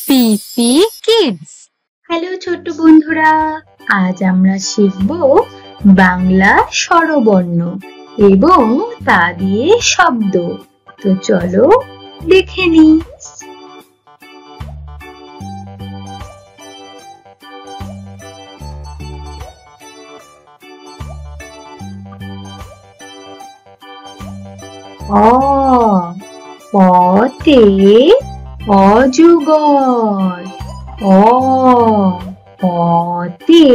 পিপি kids. Hello ছোট্ট বন্ধুরা, আজ আমরা শিখব বাংলা স্বরবর্ণ এবং তা দিয়ে শব্দ। তো চলো দেখে নিই। অ, অতে অজগর। অ, অতে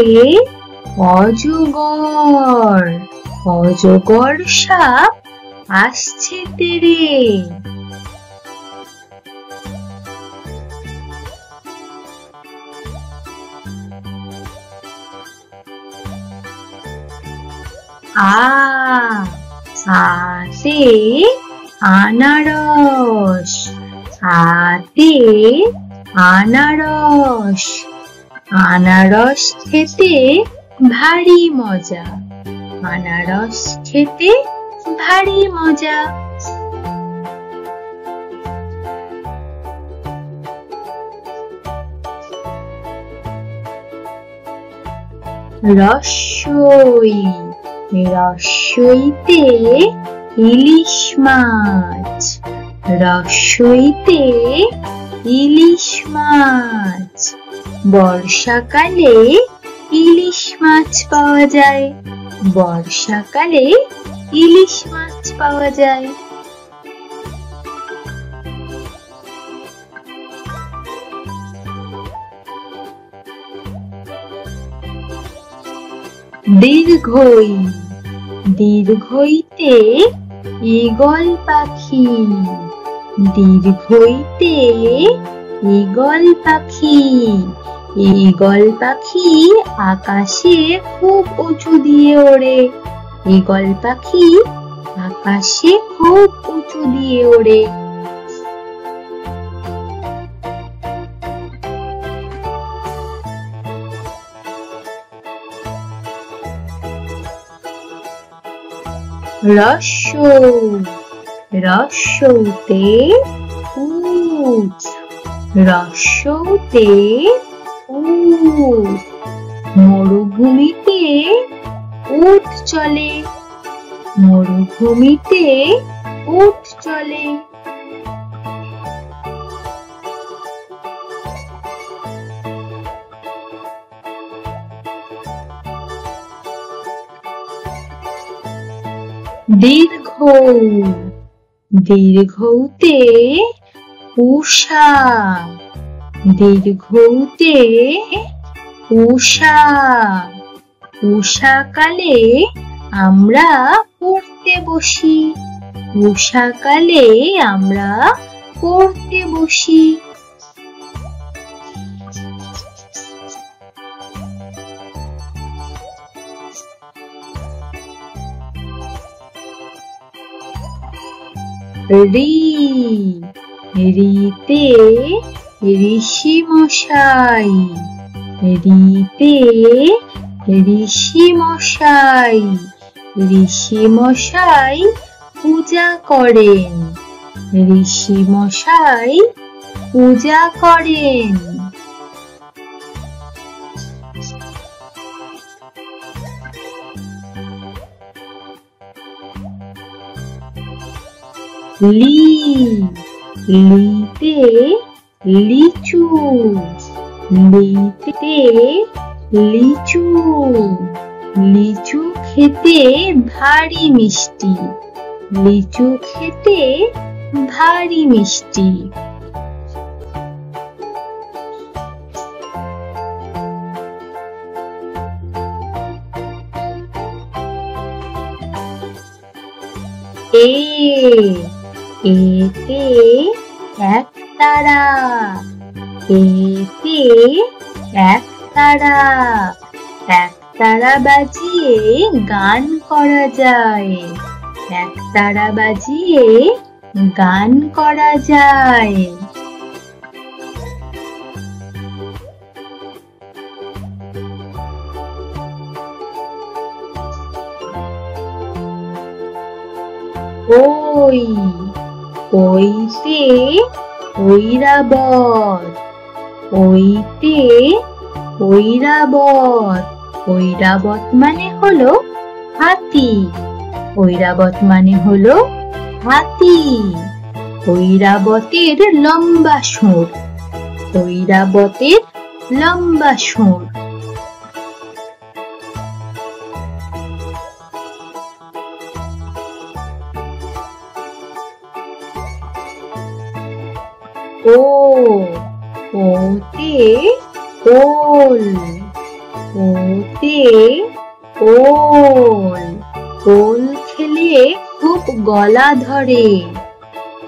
অজগর। অজগর সাপ আসছে তেরে। আ, আতে আনারস। আতে আনারস। আনারস খেতে ভারী মজা। আনারস খেতে ভারী মজা। রস্যই, রস্যইতে ইলিশ মাছ। রস্যইতে ইলিশ মাছ। বর্ষাকালে ইলিশ মাছ পাওয়া যায়। বর্ষাকালে ইলিশ মাছ পাওয়া যায়। দীর্ঘই, দীর্ঘইতে ঈগল পাখি। দীর্ঘইতে ঈগল পাখি। ঈগল পাখি আকাশে খুব উঁচু দিয়ে ওড়ে। ঈগল পাখি আকাশে খুব উঁচু দিয়ে ওড়ে। রস্য, রস্যতে উট। রস্যতে উট। মরুভূমিতে উট চলে। মরুভূমিতে উট চলে। দীর্ঘ, দীর্ঘতে উষা। দীর্ঘতে উষা। উষাকালে আমরা পড়তে বসি। উষাকালে আমরা পড়তে বসি। রি, রিতে ঋষি মশাই। রিতে ঋষি মশাই। ঋষি মশাই পূজা করেন। ঋষি মশাই পূজা করেন। লি, লিতে লিচু। লিতে লিচু। লিচু খেতে ভারী মিষ্টি। লিচু খেতে ভারী মিষ্টি। এ, এতে একতারা। এতে একতারা। একতারা বাজিয়ে গান করা যায়। একতারা বাজিয়ে গান করা যায়। ওই, ওইতে ঐরাবত। ঐতে ঐরাবত। ঐরাবত মানে হলো হাতি। ঐরাবত মানে হলো হাতি। ঐরাবতের লম্বা সুর। ঐরাবতের লম্বা সুর। ও, ওতে ওল। ওতে ওল। ওল খেলে খুব গলা ধরে।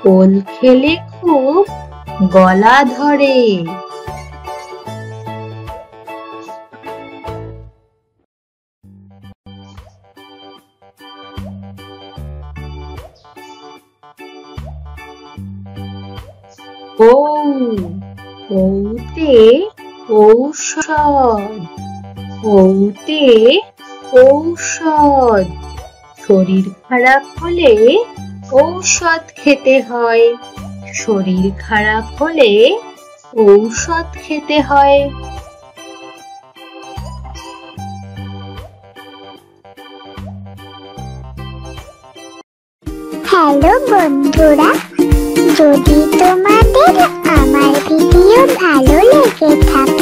ওল খেলে খুব গলা ধরে। ঔ, ঔতে ঔষধ। ঔতে ঔষধ। শরীর খারাপ হলে ঔষধ খেতে হয়। শরীর খারাপ হলে ঔষধ খেতে হয়। হ্যালো বন্ধুরা, যদি তোমাদের আমার ভিডিও ভালো লেগে থাকে